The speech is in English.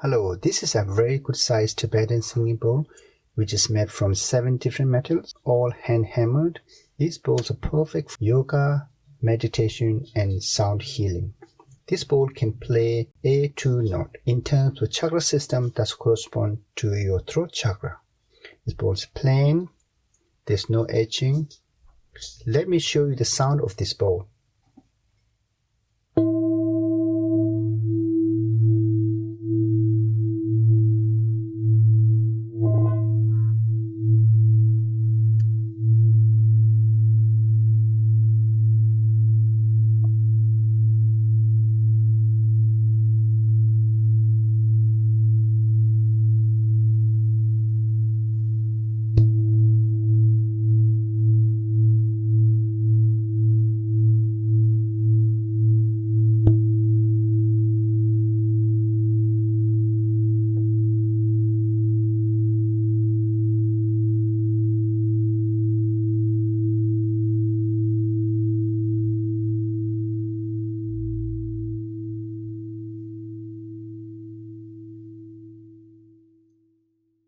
Hello, this is a very good sized Tibetan singing bowl which is made from 7 different metals, all hand hammered. These bowls are perfect for yoga, meditation and sound healing. This bowl can play A2 note in terms of chakra system that correspond to your throat chakra. This bowl is plain, there's no etching. Let me show you the sound of this bowl.